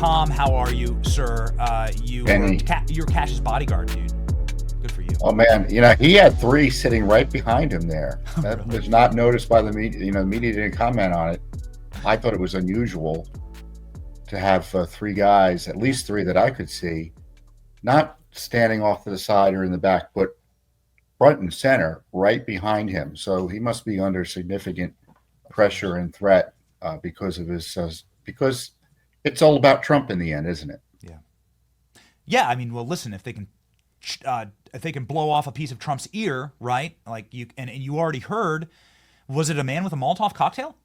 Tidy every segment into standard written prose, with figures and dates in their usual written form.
Tom, how are you, sir? Benny. You're Cash's bodyguard, dude. Good for you. Oh man, he had 3 sitting right behind him there. That Really? was not noticed by the media. The media didn't comment on it. I thought it was unusual to have 3 guys, at least 3 that I could see, not standing off to the side or in the back, but front and center, right behind him. So he must be under significant pressure and threat because of his because it's all about Trump in the end, isn't it? Yeah. Yeah. I mean, well, listen, if they can blow off a piece of Trump's ear, right? Like and you already heard, was it a man with a Molotov cocktail?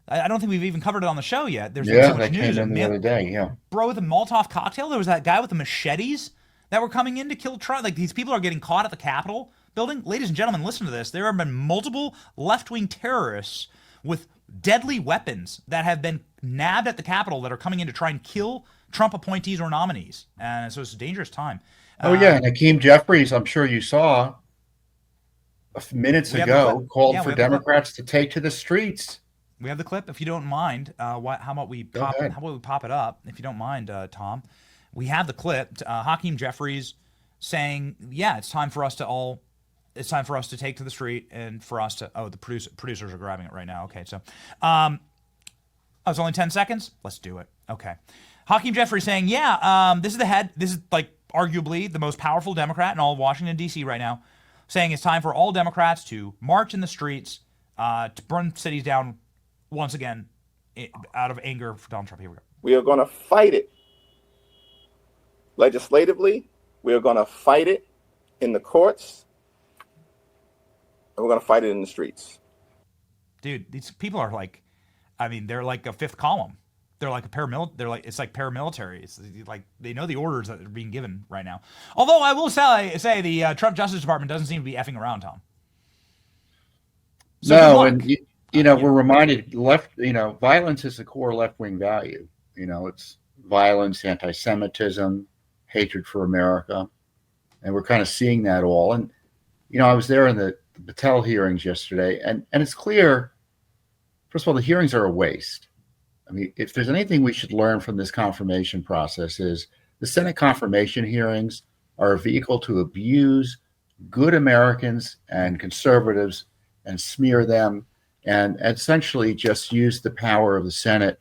I don't think we've even covered it on the show yet. There's been so much that news. came in the other day. Yeah, bro, with a Molotov cocktail. There was that guy with the machetes that were coming in to kill Trump. Like, these people are getting caught at the Capitol building. Ladies and gentlemen, listen to this. There have been multiple left-wing terrorists with deadly weapons that have been nabbed at the Capitol that are coming in to try and kill Trump appointees or nominees. And so it's a dangerous time. Oh yeah, and Hakeem Jeffries, I'm sure you saw minutes ago, called for Democrats to take to the streets. We have the clip, if you don't mind. How about we pop it up, if you don't mind, Tom? We have the clip. Hakeem Jeffries saying, "Yeah, it's time for us to take to the street and for us to." Oh, the producers are grabbing it right now. Okay, so, it's only 10 seconds. Let's do it. Okay, Hakeem Jeffries saying, "Yeah, this is the head. This is like arguably the most powerful Democrat in all of Washington D.C. right now, saying it's time for all Democrats to march in the streets, to burn cities down." Once again, out of anger for Donald Trump. Here we go. We are going to fight it legislatively. We are going to fight it in the courts. And we're going to fight it in the streets. Dude, these people are like, I mean, they're like a fifth column. They're like it's like paramilitary. It's like they know the orders that are being given right now. Although I will say the Trump Justice Department doesn't seem to be effing around, Tom. So no, and we're reminded violence is the core left-wing value. It's violence, anti-Semitism, hatred for America. And we're kind of seeing that all. And, I was there in the Patel hearings yesterday, and it's clear, first of all, the hearings are a waste. I mean, if there's anything we should learn from this confirmation process is the Senate confirmation hearings are a vehicle to abuse good Americans and conservatives and smear them, and essentially just use the power of the Senate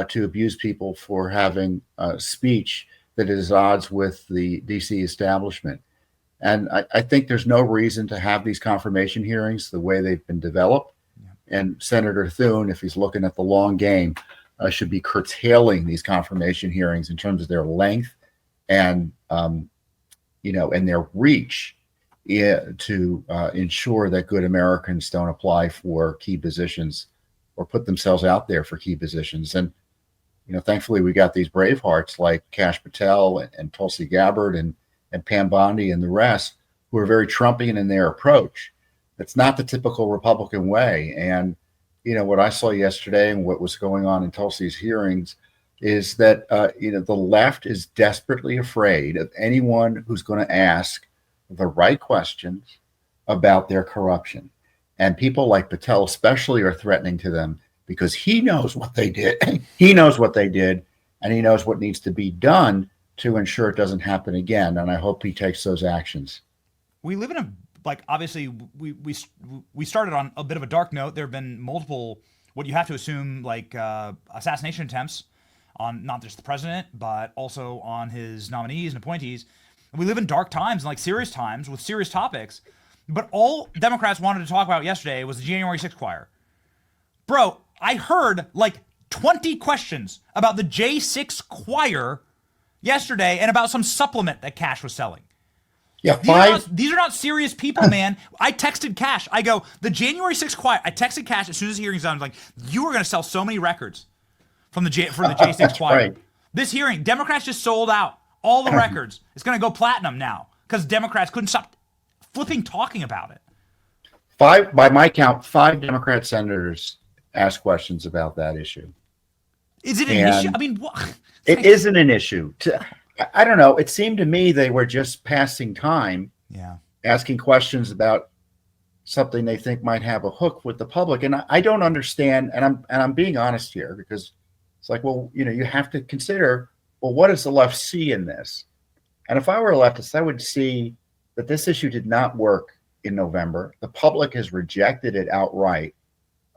to abuse people for having speech that is at odds with the DC establishment. And I think there's no reason to have these confirmation hearings the way they've been developed. Yeah. And Senator Thune, if he's looking at the long game, should be curtailing these confirmation hearings in terms of their length and, and their reach to ensure that good Americans don't apply for key positions or put themselves out there for key positions. And, thankfully we got these brave hearts like Kash Patel and Tulsi Gabbard and Pam Bondi and the rest who are very Trumpian in their approach. That's not the typical Republican way. And, what I saw yesterday and what was going on in Tulsi's hearings is that, the left is desperately afraid of anyone who's going to ask the right questions about their corruption. And people like Patel especially are threatening to them because he knows what they did. He knows what they did, and he knows what needs to be done to ensure it doesn't happen again. And I hope he takes those actions. We live in obviously we started on a bit of a dark note. There have been multiple, what you have to assume, assassination attempts on not just the president, but also on his nominees and appointees. We live in dark times and serious times with serious topics. But all Democrats wanted to talk about yesterday was the January 6th choir. Bro, I heard 20 questions about the J6 choir yesterday and about some supplement that Kash was selling. Yeah, these are not serious people, man. I texted Kash. I go, the January 6th choir. I texted Kash as soon as the hearing's done. I was like, you are going to sell so many records for the J6 choir. Right. This hearing, Democrats just sold out all the records. It's going to go platinum now because Democrats couldn't stop flipping talking about it. By my count, 5 Democrat senators asked questions about that issue. Is it an issue? I mean, what? It isn't an issue. I don't know. It seemed to me they were just passing time, asking questions about something they think might have a hook with the public. And I don't understand. And I'm being honest here because It's like, well, you have to consider, well, what does the left see in this? And if I were a leftist, I would see that this issue did not work in November. The public has rejected it outright.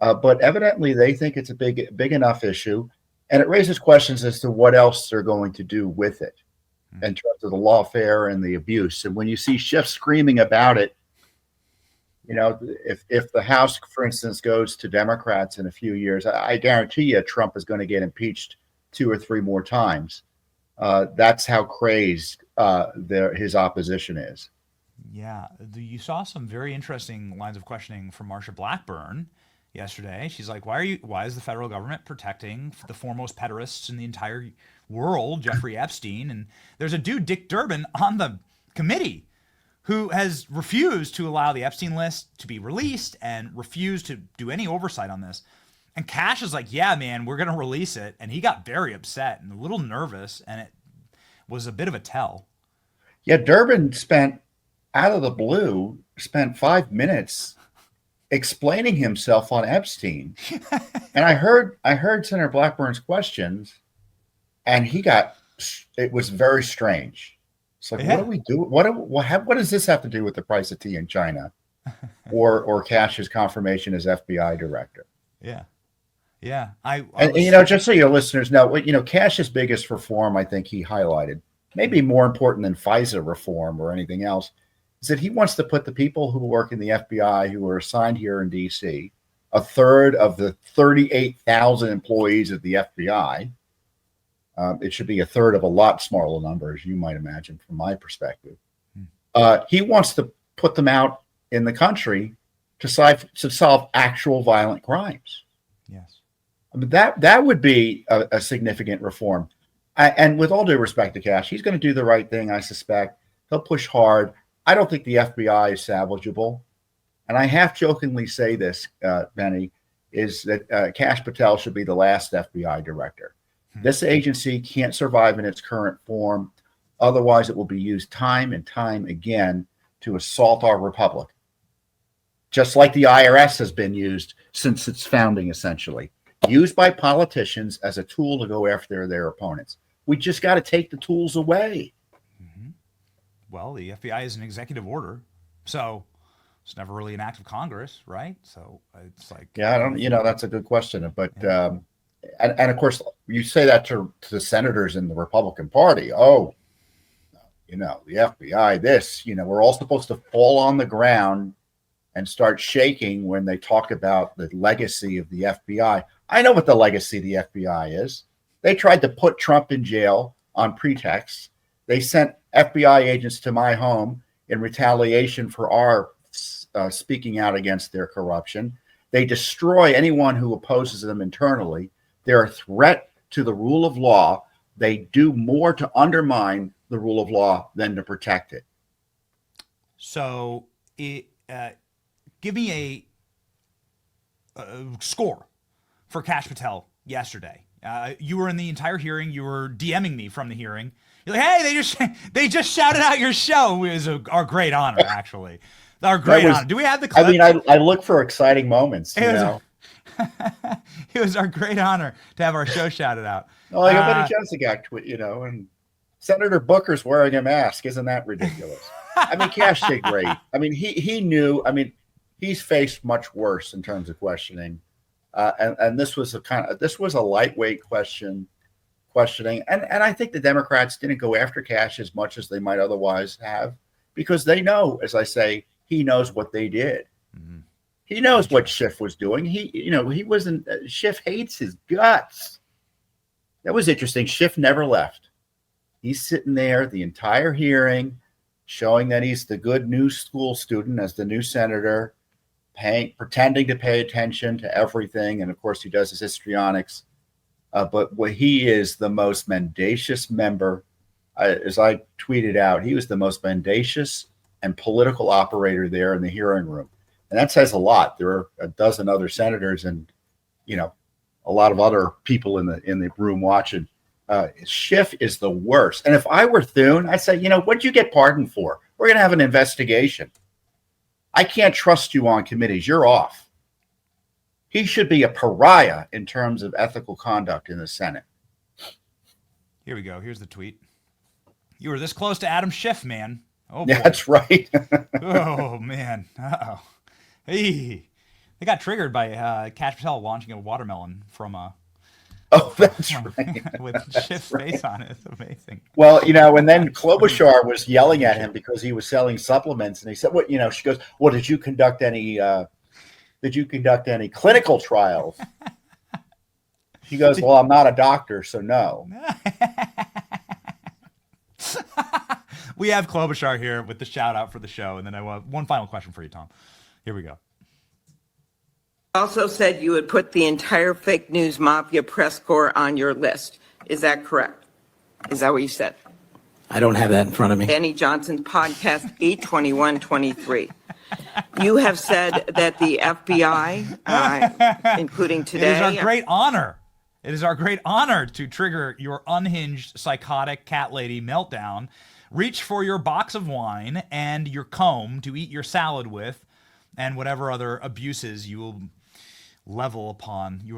But evidently they think it's a big enough issue. And it raises questions as to what else they're going to do with it in terms of the lawfare and the abuse. And when you see Schiff screaming about it, if the House, for instance, goes to Democrats in a few years, I guarantee you Trump is going to get impeached 2 or 3 more times. That's how crazed his opposition is. Yeah, you saw some very interesting lines of questioning from Marsha Blackburn yesterday. She's like, why is the federal government protecting the foremost pederasts in the entire world, Jeffrey Epstein? And there's a dude, Dick Durbin, on the committee who has refused to allow the Epstein list to be released and refused to do any oversight on this. And Kash is like, yeah, man, we're going to release it. And he got very upset and a little nervous, and it was a bit of a tell. Yeah, Durbin out of the blue, spent 5 minutes explaining himself on Epstein. And I heard Senator Blackburn's questions, and it was very strange. It's like, What do we do? What does this have to do with the price of tea in China, or Kash's confirmation as FBI director? Yeah, yeah. Just so your listeners know, Kash's biggest reform, I think he highlighted, maybe more important than FISA reform or anything else, is that he wants to put the people who work in the FBI who are assigned here in D.C., a third of the 38,000 employees of the FBI. It should be a third of a lot smaller number, as you might imagine, from my perspective. He wants to put them out in the country to solve actual violent crimes. Yes. I mean, that would be a significant reform. And with all due respect to Kash, he's going to do the right thing, I suspect. He'll push hard. I don't think the FBI is salvageable. And I half jokingly say this, Benny, is that Kash Patel should be the last FBI director. This agency can't survive in its current form. Otherwise, it will be used time and time again to assault our republic, just like the IRS has been used since its founding, essentially, used by politicians as a tool to go after their opponents. We just got to take the tools away. Well, the FBI is an executive order, so it's never really an act of Congress, right? So it's like, yeah, I don't, that's a good question. But and of course, you say that to the senators in the Republican Party. Oh, the FBI, we're all supposed to fall on the ground and start shaking when they talk about the legacy of the FBI. I know what the legacy of the FBI is. They tried to put Trump in jail on pretext. They sent FBI agents to my home in retaliation for our speaking out against their corruption. They destroy anyone who opposes them internally. They're a threat to the rule of law. They do more to undermine the rule of law than to protect it. So give me a score for Kash Patel yesterday. You were in the entire hearing. You were DMing me from the hearing. You're like, hey, they just shouted out your show. It was our great honor, actually. Our great honor. Do we have the clip? I mean, I look for exciting moments, It was our great honor to have our show shouted out. Oh, I bet he just got and Senator Booker's wearing a mask. Isn't that ridiculous? I mean, Kash did great. I mean, he knew. I mean, he's faced much worse in terms of questioning, and this was a lightweight questioning, and I think the Democrats didn't go after Kash as much as they might otherwise have, because they know, as I say, he knows what they did. Mm-hmm. He knows what Schiff was doing. He wasn't. Schiff hates his guts. That was interesting. Schiff never left. He's sitting there the entire hearing, showing that he's the good new school student as the new senator, pretending to pay attention to everything. And of course, he does his histrionics. But he is the most mendacious member. As I tweeted out, he was the most mendacious and political operator there in the hearing room. And that says a lot. There are a dozen other senators and, a lot of other people in the room watching. Schiff is the worst. And if I were Thune, I'd say, what'd you get pardoned for? We're going to have an investigation. I can't trust you on committees. You're off. he should be a pariah in terms of ethical conduct in the Senate. Here we go. Here's the tweet. You were this close to Adam Schiff, man. Oh, Yeah, boy. that's right. Oh, man. Uh-oh. Hey. They got triggered by Kash Patel launching a watermelon from a... Oh, that's right. With Schiff's face on it. It's amazing. Well, and then Klobuchar was yelling at him because he was selling supplements, and he said, "What?" She goes, "Well, did you conduct any clinical trials?" He goes, "Well, I'm not a doctor, so no." We have Klobuchar here with the shout out for the show, and then I want one final question for you, Tom. Here we go. Also said you would put the entire fake news mafia press corps on your list. Is that correct? Is that what you said? I don't have that in front of me. Danny Johnson's podcast 82123. You have said that the FBI, including today... It is our great honor. It is our great honor to trigger your unhinged, psychotic cat lady meltdown. Reach for your box of wine and your comb to eat your salad with, and whatever other abuses you will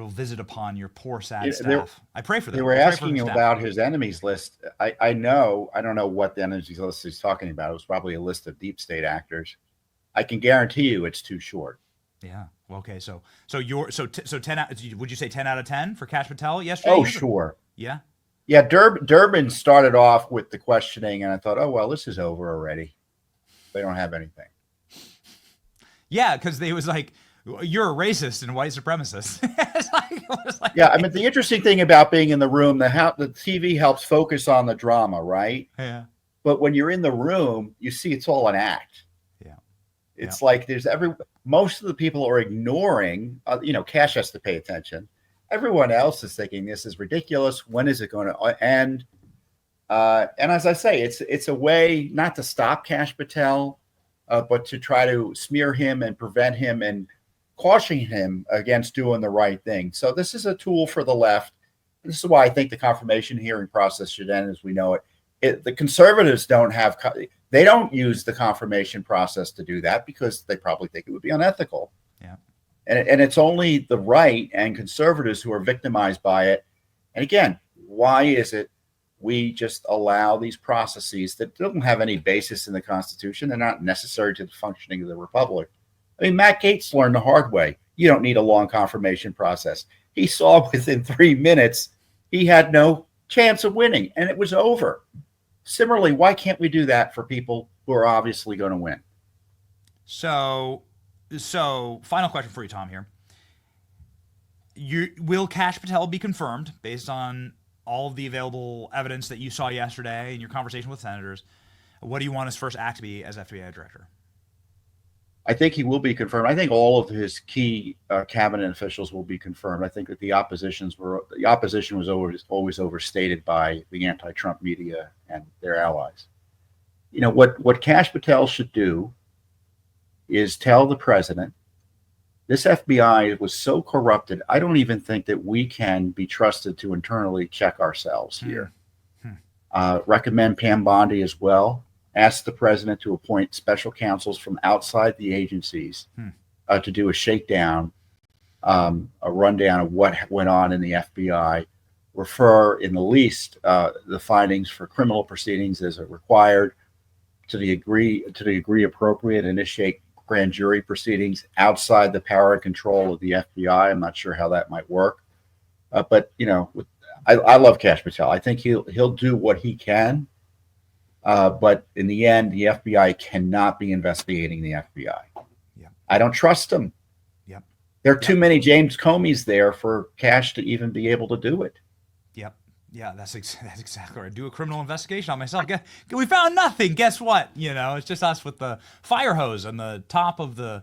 visit upon your poor, sad staff. I pray for them. They were asking him about his enemies list. I don't know what the enemies list he's talking about. It was probably a list of deep state actors. I can guarantee you it's too short. Yeah. Well, okay. So 10. Would you say 10 out of 10 for Kash Patel yesterday? Oh, sure. Yeah. Yeah. Durbin started off with the questioning, and I thought, oh well, this is over already. They don't have anything. Yeah, because they was like, you're a racist and white supremacist. Yeah, I mean, the interesting thing about being in the room, the TV helps focus on the drama, right? Yeah. But when you're in the room, you see it's all an act. Yeah. It's like most of the people are ignoring, Kash has to pay attention. Everyone else is thinking this is ridiculous. When is it going to end? And as I say, it's a way not to stop Kash Patel, but to try to smear him and prevent him and caution him against doing the right thing. So this is a tool for the left. This is why I think the confirmation hearing process should end as we know it. The conservatives don't use the confirmation process to do that because they probably think it would be unethical. Yeah. And it's only the right and conservatives who are victimized by it. And again, why is it we just allow these processes that don't have any basis in the Constitution? They're not necessary to the functioning of the republic. I mean, Matt Gaetz learned the hard way. You don't need a long confirmation process. He saw within 3 minutes he had no chance of winning, and it was over. Similarly, why can't we do that for people who are obviously going to win? So final question for you, Tom, here. Will Kash Patel be confirmed based on all of the available evidence that you saw yesterday in your conversation with senators? What do you want his first act to be as FBI director? I think he will be confirmed. I think all of his key cabinet officials will be confirmed. I think that the opposition was always overstated by the anti-Trump media and their allies. What Kash Patel should do is tell the president, this FBI was so corrupted, I don't even think that we can be trusted to internally check ourselves here. Recommend Pam Bondi as well. Ask the president to appoint special counsels from outside the agencies to do a shakedown, a rundown of what went on in the FBI. Refer, in the least, the findings for criminal proceedings as required. To the degree appropriate, initiate grand jury proceedings outside the power and control of the FBI. I'm not sure how that might work, but I love Kash Patel. I think he'll do what he can. But in the end, the FBI cannot be investigating the FBI. Yeah. I don't trust them. Yep. There are too many James Comeys there for Kash to even be able to do it. Yep. Yeah, that's exactly right. Do a criminal investigation on myself. We found nothing. Guess what? It's just us with the fire hose on the top of the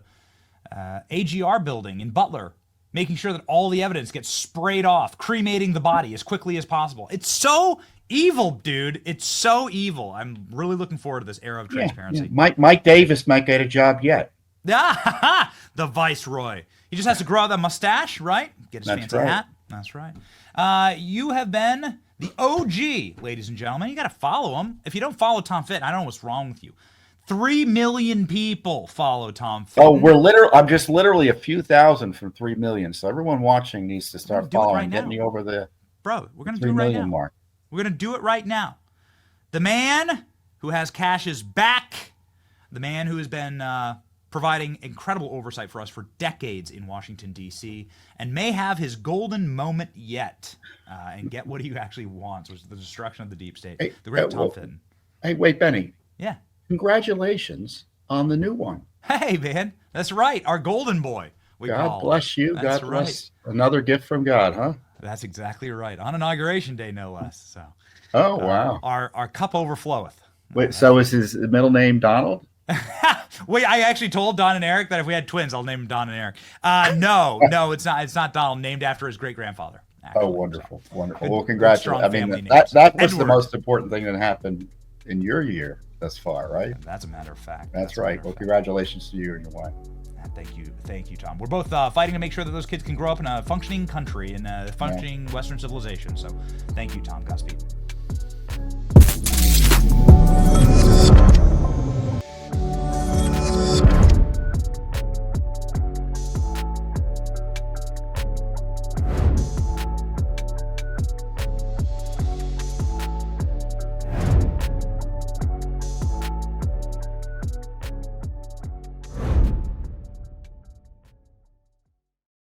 AGR building in Butler, making sure that all the evidence gets sprayed off, cremating the body as quickly as possible. It's so evil, dude. It's so evil. I'm really looking forward to this era of transparency. Yeah. Mike Davis might get a job yet. The Viceroy. He just has to grow out that mustache, right? Get his fancy hat. That's right. You have been the OG, ladies and gentlemen. You got to follow him. If you don't follow Tom Fitton, I don't know what's wrong with you. 3 million people follow Tom Oh, Fitton. I'm just literally a few thousand from 3 million. So everyone watching needs to start Do it following, right get now. me over the Bro, we're going to 3 do it right million now. mark. We're going to do it right now. The man who has Kash's back, the man who has been providing incredible oversight for us for decades in Washington, D.C., and may have his golden moment yet and get what he actually wants, which is the destruction of the deep state. Hey, The great Tom Fitton. Hey, wait, Benny. Yeah. Congratulations on the new one. Hey, man. That's right. Our golden boy. God bless you. That's God bless. Another gift from God, huh? That's exactly right. On Inauguration Day, no less. So. Oh, wow. Our cup overfloweth. Wait, so is his middle name Donald? Wait, I actually told Don and Eric that if we had twins, I'll name them Don and Eric. No, it's not. It's not Donald. Named after his great grandfather. Oh, wonderful, wonderful. Good, well, congratulations. I mean, family that was Edward. The most important thing that happened in your year thus far, right? That's a matter of fact. That's right. Well, congratulations to you and your wife. Thank you, Tom. We're both fighting to make sure that those kids can grow up in a functioning country, in a functioning Western civilization. So, thank you, Tom. Godspeed.